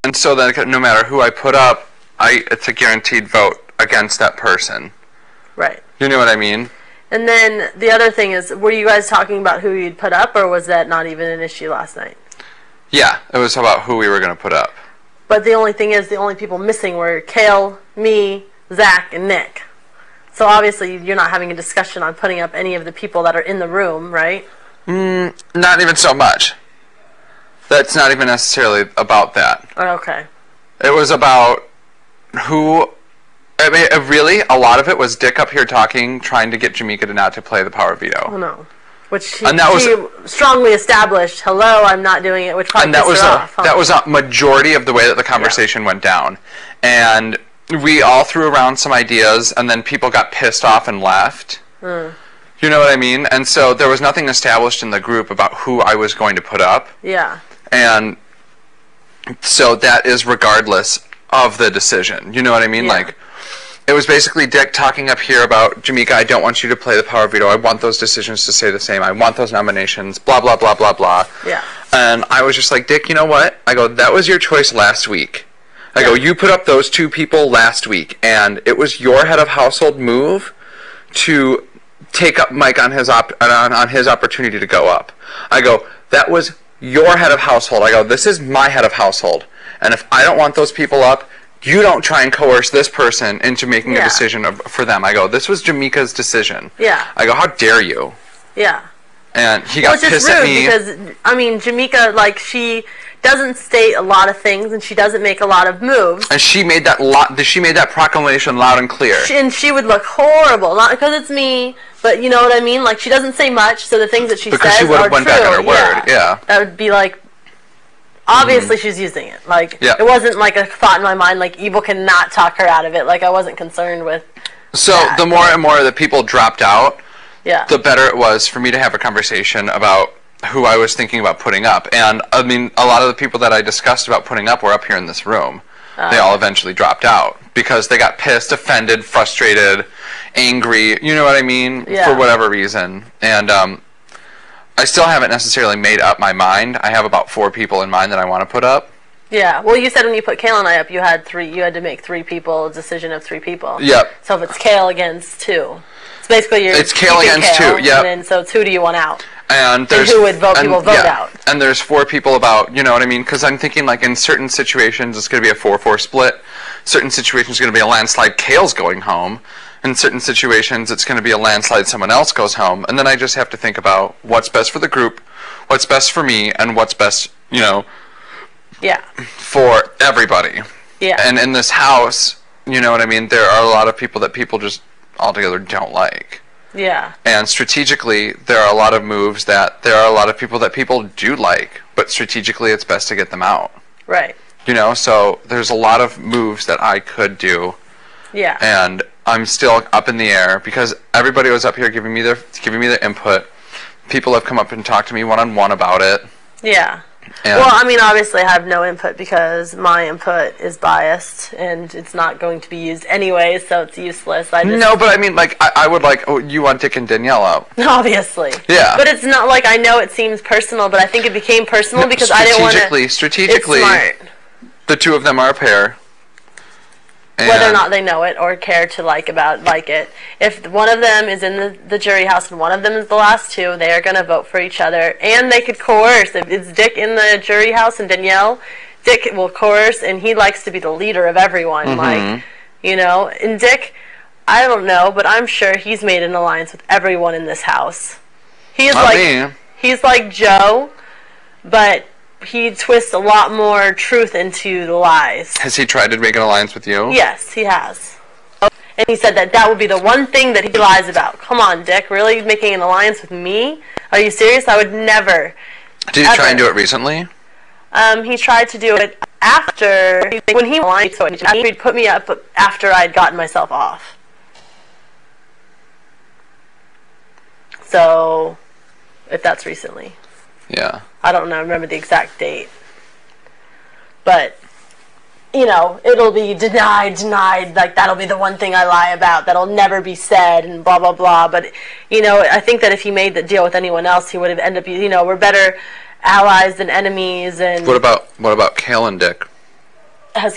And so then no matter who I put up, it's a guaranteed vote against that person. Right. You know what I mean? And then the other thing is, were you guys talking about who you'd put up, or was that not even an issue last night? Yeah, it was about who we were going to put up. But the only thing is, the only people missing were Kale, me, Zach, and Nick. So obviously you're not having a discussion on putting up any of the people that are in the room, right? Not even so much. That's not even necessarily about that. Okay. It was about who... I mean, really, a lot of it was Dick up here talking, trying to get Jamaica to not to play the power veto. Oh, no. Which she strongly established, hello, I'm not doing it, which probably pissed her off. Huh? That was a majority of the way that the conversation went down. And we all threw around some ideas, and then people got pissed off and left. You know what I mean? And so there was nothing established in the group about who I was going to put up. Yeah. And so that is regardless of the decision. You know what I mean? Yeah. Like, it was basically Dick talking up here about, Jamaica, I don't want you to play the power veto. I want those decisions to stay the same. I want those nominations, blah, blah, blah, blah, blah. Yeah. And I was just like, Dick, you know what? I go, that was your choice last week. I go, you put up those two people last week, and it was your head of household move to take up Mike on his on his opportunity to go up. I go, that was your head of household. I go, this is my head of household. And if I don't want those people up, you don't try and coerce this person into making a decision for them. I go, this was Jamaica's decision. Yeah. I go, how dare you? Yeah. And he got pissed at me. Because, I mean, Jamaica, like, she doesn't state a lot of things, and she doesn't make a lot of moves. And she made that proclamation loud and clear. And she would look horrible, not because it's me, but you know what I mean? Like, she doesn't say much, so the things that she says are true. Because she would have went back on her word, yeah. That would be like, obviously she's using it. Like, it wasn't like a thought in my mind, like, Evil cannot talk her out of it. Like, I wasn't concerned with that. The more and more that people dropped out, yeah, the better it was for me to have a conversation about who I was thinking about putting up. And, I mean, a lot of the people that I discussed about putting up were up here in this room. They all eventually dropped out because they got pissed, offended, frustrated, angry, you know what I mean, for whatever reason. And I still haven't necessarily made up my mind. I have about 4 people in mind that I want to put up. Yeah, well, you said when you put Kale and I up, you had to make 3 people, a decision of 3 people. Yep. So if it's Kale against 2, it's basically it's Kale against Kale, 2, yep. And then, so it's who do you want out? And there's who would vote out. And there's 4 people about, you know what I mean? Because I'm thinking, like, in certain situations, it's going to be a 4-4 split. Certain situations, it's going to be a landslide, Kale's going home. In certain situations, it's going to be a landslide, someone else goes home. And then I just have to think about what's best for the group, what's best for me, and what's best, you know, for everybody. Yeah. And in this house, you know what I mean, there are a lot of people that people just altogether don't like. Yeah. And strategically, there are a lot of moves that there are a lot of people that people do like, but strategically it's best to get them out. Right. You know, so there's a lot of moves that I could do. Yeah. And I'm still up in the air because everybody was up here giving me their input. People have come up and talked to me one-on-one about it. Yeah. And well, I mean, obviously I have no input because my input is biased and it's not going to be used anyway, so it's useless. No, but I mean, like, I would like, you want Dick and Danielle out. Obviously. Yeah. But it's not like, I know it seems personal, but I think it became personal because I didn't want to... Strategically, it's smart. The 2 of them are a pair. Whether or not they know it or care to like it. If one of them is in the jury house and one of them is the last 2, they are going to vote for each other. And they could coerce. If it's Dick in the jury house and Danielle, Dick will coerce, and he likes to be the leader of everyone. Mm-hmm. Like, you know, and Dick, I don't know, but I'm sure he's made an alliance with everyone in this house. He's like Joe, but he twists a lot more truth into the lies. Has he tried to make an alliance with you? Yes, he has. And he said that would be the one thing that he lies about. Come on, Dick, really making an alliance with me? Are you serious? I would never. Did he try and do it recently? He tried to do it after, when he lied to it, he'd put me up after I'd gotten myself off. So, if that's recently. Yeah. I don't know, remember the exact date. But, you know, it'll be denied, like that'll be the one thing I lie about, that'll never be said, and blah, blah, blah. But, you know, I think that if he made the deal with anyone else, he would have ended up, you know, we're better allies than enemies. And What about Kale and Dick? has